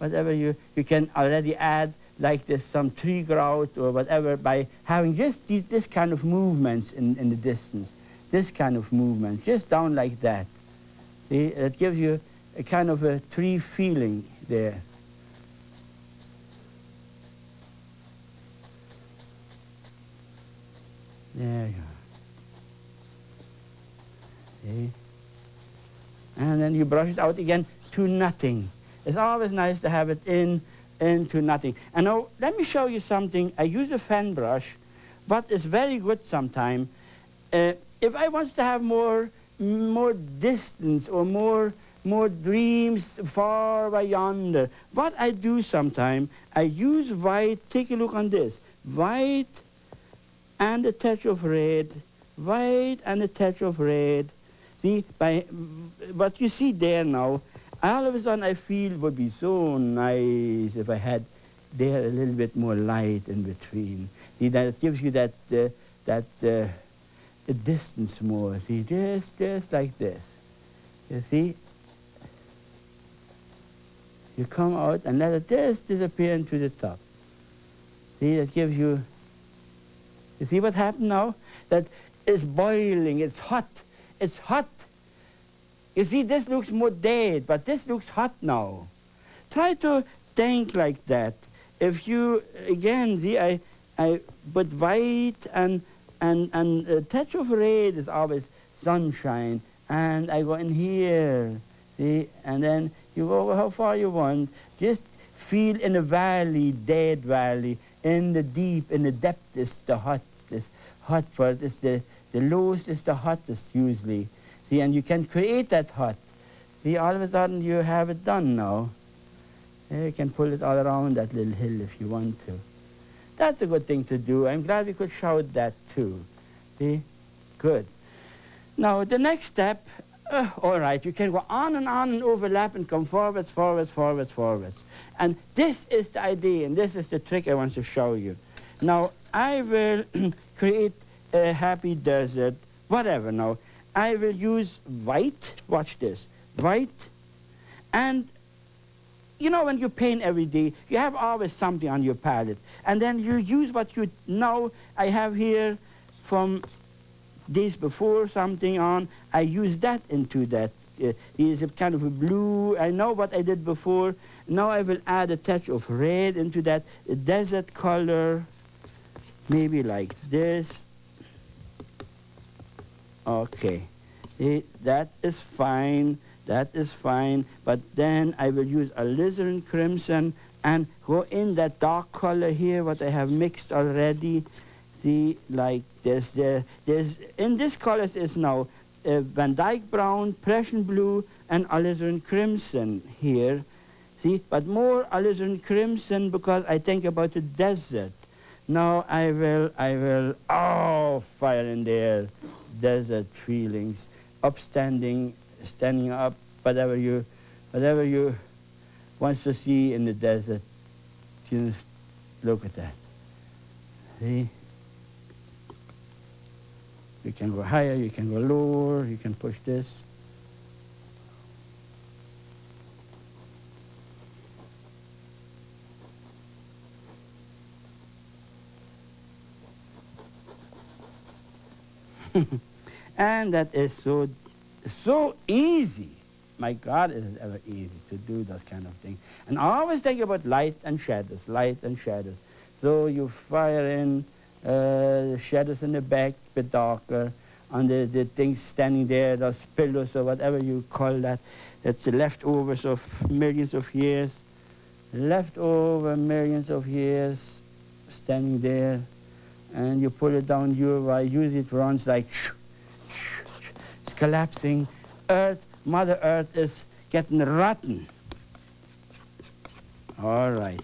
whatever you can already add, like this, some tree growth or whatever, by having just this kind of movements in the distance. This kind of movement, just down like that. See, it gives you a kind of a tree feeling there. There you are. See? And then you brush it out again to nothing. It's always nice to have it into nothing. And now, let me show you something. I use a fan brush, but it's very good sometimes. If I want to have more distance or more dreams far away yonder, what I do sometimes, I use white. Take a look on this. White and a touch of red. White and a touch of red. See, by what you see there now, all of a sudden I feel it would be so nice if I had there a little bit more light in between. See, that it gives you that distance more. See, just like this. You see? You come out and let it just disappear into the top. See, that gives you... You see what happened now? That is boiling, it's hot. It's hot. You see, this looks more dead, but this looks hot now. Try to think like that. If you, again, see, I put white and a touch of red is always sunshine. And I go in here, see, and then you go how far you want. Just feel in a valley, dead valley, in the deep, in the depth is the hottest. Hot part is the lowest is the hottest usually. See, and you can create that hot. See, all of a sudden you have it done now. You can pull it all around that little hill if you want to. That's a good thing to do. I'm glad we could shout that too. See? Good. Now, the next step, all right, you can go on and overlap and come forwards, forwards, forwards, forwards. And this is the idea, and this is the trick I want to show you. Now, I will create a happy desert, whatever now. I will use white, watch this, white, and you know when you paint every day, you have always something on your palette, and then you use what you know. I have here from days before something on, I use that into that. Is a kind of a blue, I know what I did before. Now I will add a touch of red into that, a desert color, maybe like this. Okay, that is fine, but then I will use alizarin crimson and go in that dark color here, what I have mixed already. See, like this. There's in this colors is now Van Dyke brown, Prussian blue, and alizarin crimson here. See, but more alizarin crimson because I think about the desert. Now I will, oh, fire in there, desert feelings, upstanding, standing up, whatever you want to see in the desert, just look at that. See? You can go higher, you can go lower, you can push this. And that is so easy. My God, it is ever easy to do those kind of things. And I always think about light and shadows, light and shadows. So you fire in the shadows in the back, a bit darker, on the things standing there, those pillows or whatever you call that. That's the leftovers of millions of years. Leftover millions of years standing there. And you pull it down your way, use it runs like it's collapsing. Earth, Mother Earth is getting rotten. All right,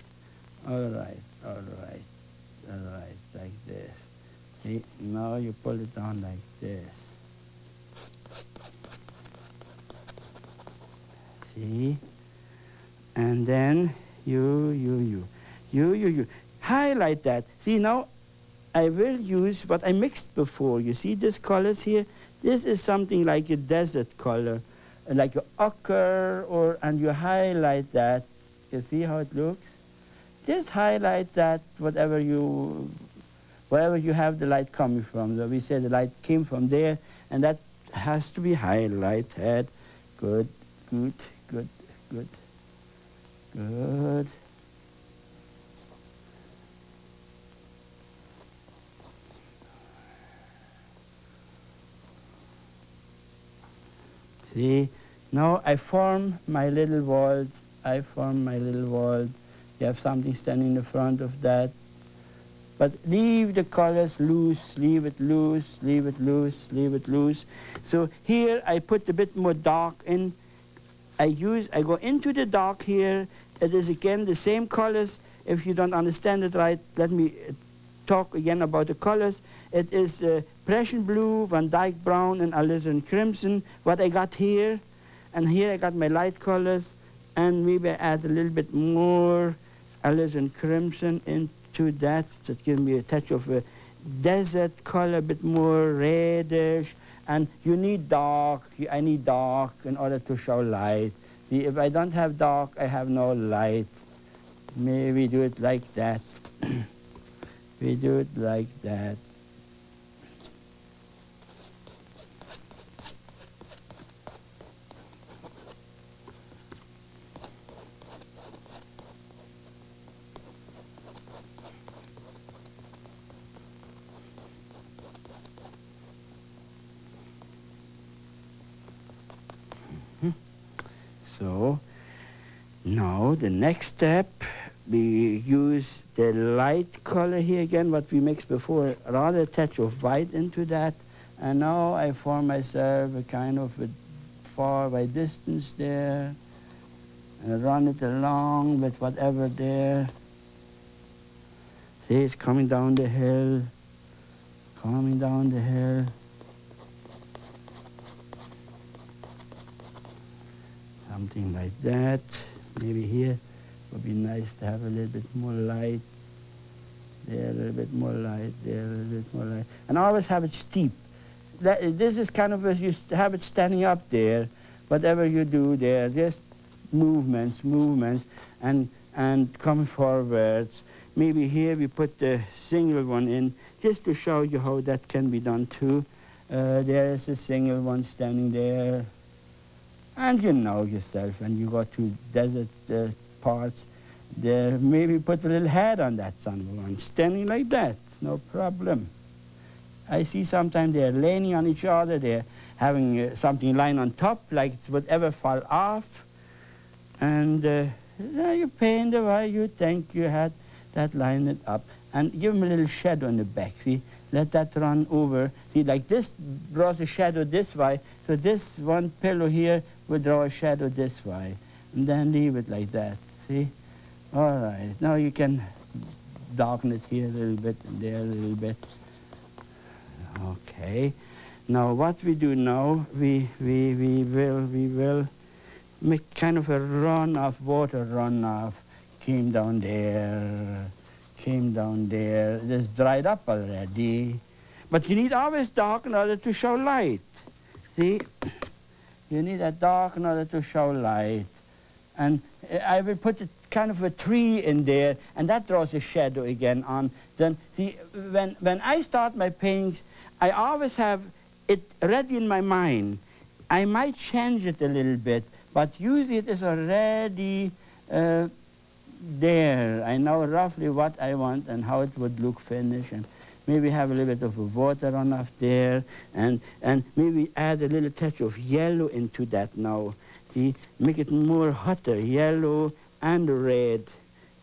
like this. See, now you pull it down like this. See? And then you highlight that. See, now I will use what I mixed before. You see these colors here? This is something like a desert color, like an ochre, and you highlight that You see how it looks? Just highlight that wherever you have the light coming from. So we say the light came from there, and that has to be highlighted. Good, good, good, good, good. See, now I form my little world. I form my little world. You have something standing in the front of that. But leave the colors loose, leave it loose, leave it loose, leave it loose. So here I put a bit more dark in. I go into the dark here. It is again the same colors. If you don't understand it right, let me talk again about the colors. It is Prussian blue, Van Dyke brown, and alizarin crimson, what I got here. And here I got my light colors, and maybe I add a little bit more alizarin crimson into that. That gives me a touch of a desert color, a bit more reddish. And you need dark. I need dark in order to show light. See, if I don't have dark, I have no light. Maybe do it like that. We do it like that. So now the next step, we use the light color here again, what we mixed before, rather a touch of white into that. And now I form myself a kind of a far away distance there, and run it along with whatever there. See, it's coming down the hill, coming down the hill. Something like that. Maybe here would be nice to have a little bit more light. There, a little bit more light. There, a little bit more light. And always have it steep. This is kind of as you have it standing up there. Whatever you do there, just movements, and come forwards. Maybe here we put the single one in, just to show you how that can be done too. There is a single one standing there. And you know yourself, when you go to desert parts, there maybe put a little head on that one, standing like that, no problem. I see sometimes they're leaning on each other, they're having something lying on top, like it's whatever fall off. And you paint the way you think you had that line it up. And give them a little shadow on the back, see? Let that run over. See, like this draws a shadow this way, so this one pillow here would draw a shadow this way. And then leave it like that, see? All right, now you can darken it here a little bit and there a little bit. Okay. Now what we do now, we will make kind of a runoff, water runoff. Came down there. This dried up already. But you need always dark in order to show light. See? You need a dark in order to show light. And I will put a kind of a tree in there, and that draws a shadow again on. Then, see, when I start my paintings, I always have it ready in my mind. I might change it a little bit, but usually it is already there. I know roughly what I want and how it would look finished, and maybe have a little bit of a water runoff there, and maybe add a little touch of yellow into that now. See, make it more hotter, yellow and red.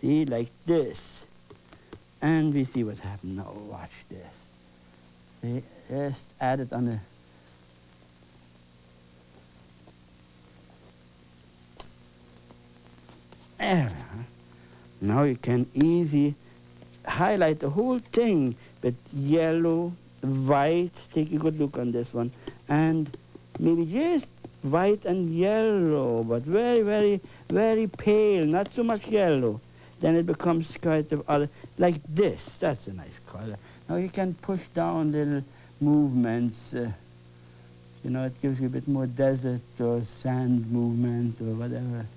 See, like this. And we see what happens now. Watch this. See, just add it on the... There. Now you can easily highlight the whole thing with yellow, white. Take a good look on this one. And maybe just white and yellow, but very, very, very pale, not so much yellow. Then it becomes kind of other, like this. That's a nice color. Now you can push down little movements. You know, it gives you a bit more desert or sand movement or whatever.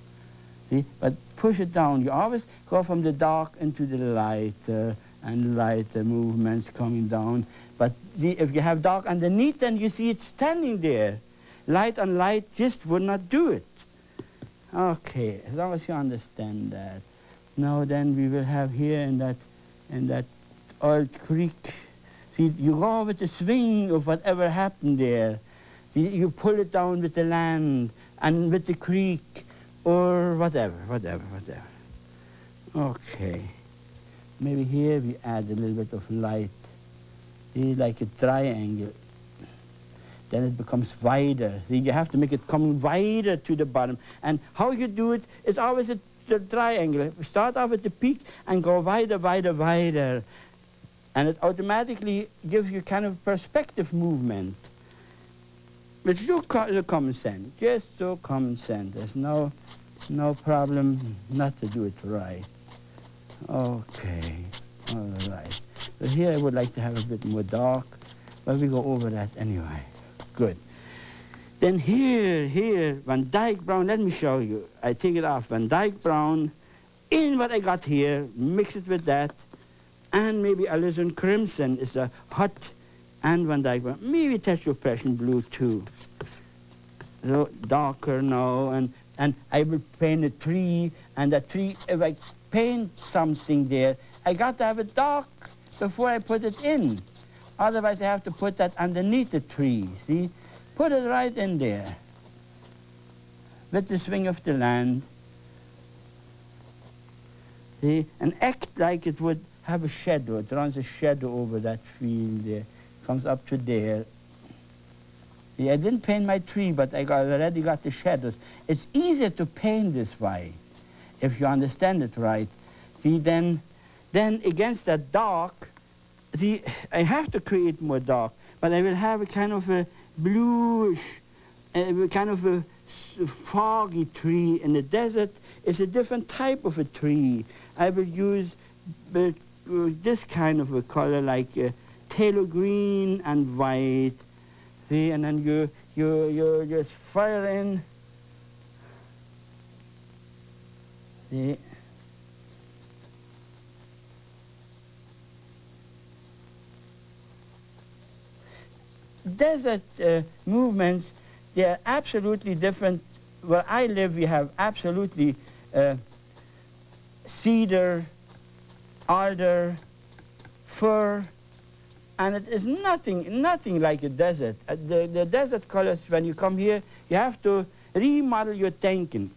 See, but push it down. You always go from the dark into the light, and lighter movements coming down. But see, if you have dark underneath, then you see it standing there. Light on light just would not do it. Okay, as long as you understand that. Now then we will have here in that old creek. See, you go with the swing of whatever happened there. See, you pull it down with the land and with the creek or whatever. Okay. Maybe here we add a little bit of light. See, like a triangle. Then it becomes wider. See, you have to make it come wider to the bottom. And how you do it is always a triangle. Start off at the peak and go wider. And it automatically gives you kind of perspective movement. But so common sense, just so common sense. There's no problem not to do it right. Okay, all right. So here I would like to have a bit more dark, but we go over that anyway. Good. Then here, Van Dyke Brown, let me show you. I take it off, Van Dyke Brown, in what I got here, mix it with that, and maybe alizarin crimson is a hot, and Van Dyke Brown, maybe a touch of Prussian blue too. So darker now, and I will paint a tree, and that tree, if I paint something there, I got to have it dark before I put it in. Otherwise I have to put that underneath the tree, see? Put it right in there with the swing of the land. See? And act like it would have a shadow. It runs a shadow over that field there. Comes up to there. See, I didn't paint my tree, but I already got the shadows. It's easier to paint this way, if you understand it right. See, then against that dark, see, I have to create more dark, but I will have a kind of a bluish, kind of a foggy tree. In the desert, it's a different type of a tree. I will use this kind of a color, like phthalo green and white. See, and then you just fire in. See. Desert movements, they are absolutely different. Where I live, we have absolutely cedar, alder, fir, and it is nothing like a desert. The desert colors, when you come here, you have to remodel your thinking.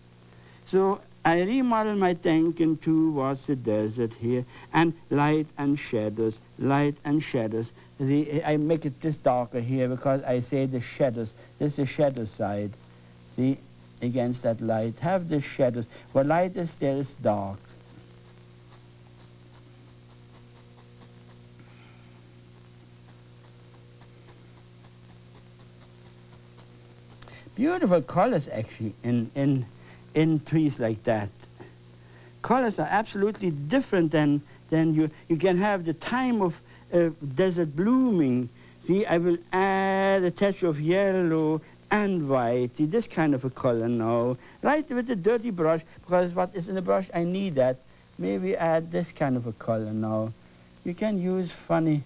So I remodel my thinking towards the desert here, and light and shadows, light and shadows. See, I make it this darker here because I say the shadows. This is the shadow side. See, against that light. Have the shadows. Where light is, there is dark. Beautiful colors, actually, in trees like that. Colors are absolutely different than you can have the time of desert blooming. See, I will add a touch of yellow and white. See, this kind of a color now. Right with the dirty brush, because what is in the brush, I need that. Maybe add this kind of a color now. You can use funny,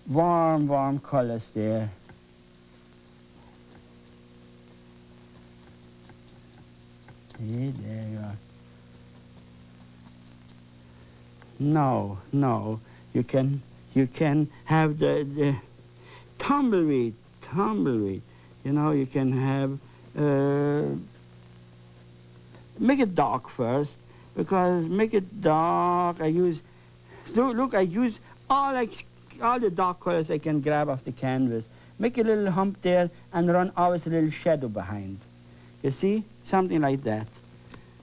warm colors there. See, there you are. No, you can have the tumbleweed. You know, you can have make it dark first, because make it dark. I use all the dark colors I can grab off the canvas. Make a little hump there and run always a little shadow behind. You see, something like that.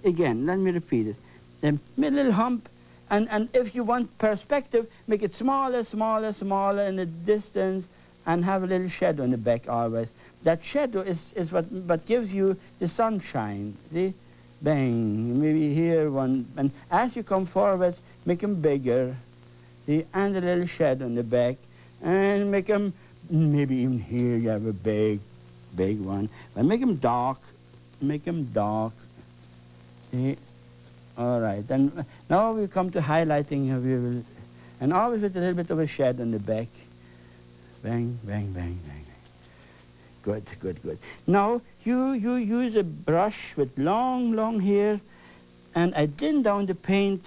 Again, let me repeat it. Then make a little hump. And if you want perspective, make it smaller in the distance, and have a little shadow in the back always. That shadow is what gives you the sunshine. See? Bang, maybe here one. And as you come forwards, make them bigger. See? And a little shadow in the back. And make them, maybe even here you have a big one. But make them dark. See? All right. And now we come to highlighting. We will, and always with a little bit of a shed on the back. Bang, bang, bang, bang. Good, good, good. Now you use a brush with long hair, and I thin down the paint,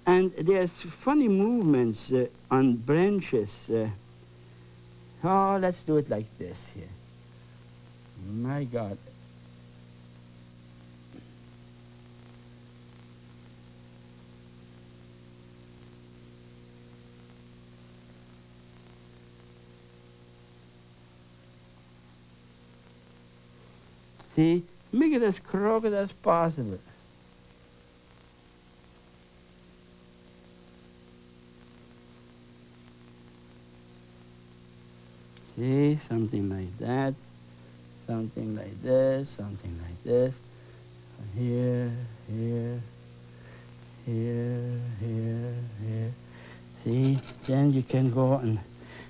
and there's funny movements on branches. Oh, let's do it like this here. My God. See, make it as crooked as possible. See, something like that, something like this, something like this. Here, here, here, here, here. See, then you can go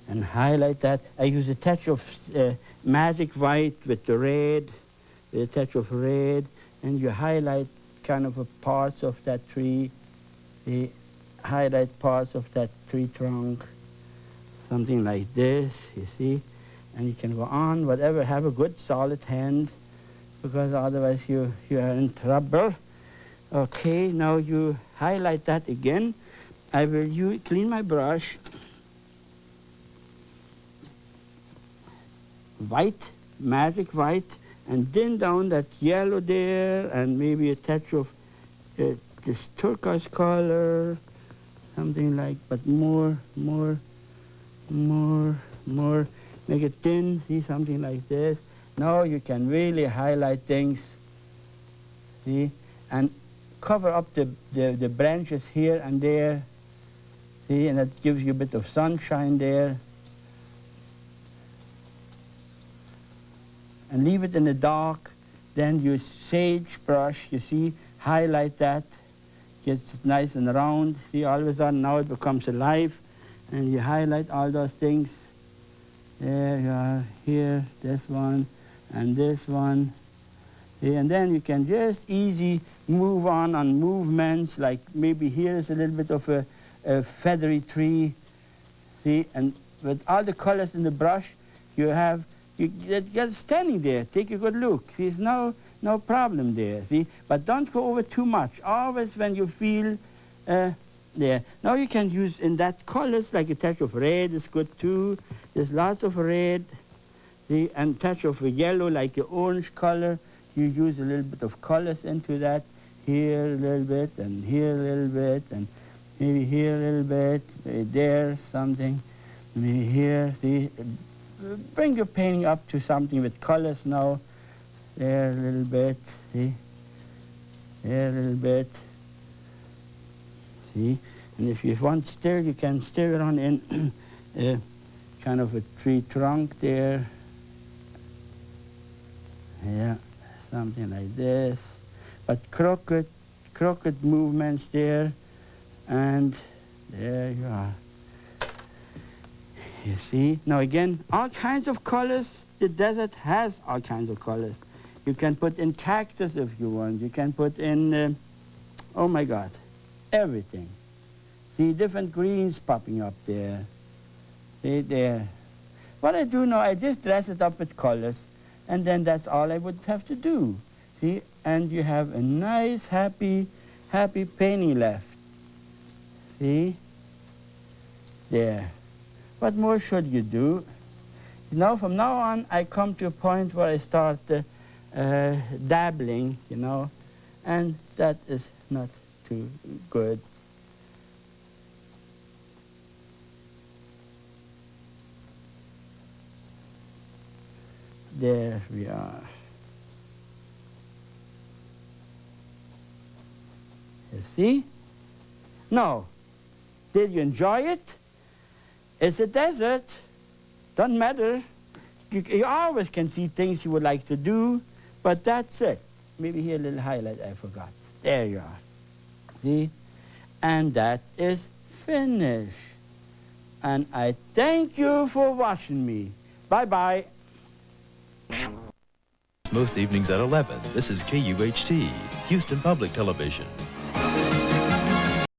and highlight that. I use a touch of magic white with the red, with a touch of red, and you highlight kind of a parts of that tree. See, highlight parts of that tree trunk. Something like this, you see, and you can go on, whatever, have a good solid hand, because otherwise you are in trouble. Okay, now you highlight that again. I will clean my brush. White, magic white, and thin down that yellow there, and maybe a touch of this turquoise color, something like, but more, make it thin, see, something like this. Now you can really highlight things, see, and cover up the branches here and there, see, and that gives you a bit of sunshine there. And leave it in the dark, then you sagebrush, you see, highlight that, gets nice and round, see, all of a sudden now it becomes alive. And you highlight all those things. There you are, here, this one, and this one. See, and then you can just easy move on movements, like maybe here is a little bit of a feathery tree. See, and with all the colors in the brush, you get standing there. Take a good look. See, there's no problem there, see? But don't go over too much. Always when you feel there. Now you can use in that colors, like a touch of red is good too. There's lots of red. See, and touch of yellow, like the orange color. You use a little bit of colors into that. Here a little bit, and here a little bit, and maybe here a little bit, maybe there something, maybe here. See, bring your painting up to something with colors now. There a little bit, see, there a little bit. See, and if you want stir, you can stir it on in kind of a tree trunk there. Yeah, something like this. But crooked movements there, and there you are. You see? Now again, all kinds of colors. The desert has all kinds of colors. You can put in cactus if you want. You can put in, oh my God, everything. See, different greens popping up there. See, there. What I do now, I just dress it up with colors, and then that's all I would have to do. See, and you have a nice, happy painting left. See? There. What more should you do? Now, from now on, I come to a point where I start dabbling, you know, and that is not too good. There we are. You see? Now, did you enjoy it? It's a desert. Don't matter. You always can see things you would like to do, but that's it. Maybe here a little highlight I forgot. There you are. See? And that is finished. And I thank you for watching me. Bye-bye. most evenings at 11. This is KUHT, Houston Public Television.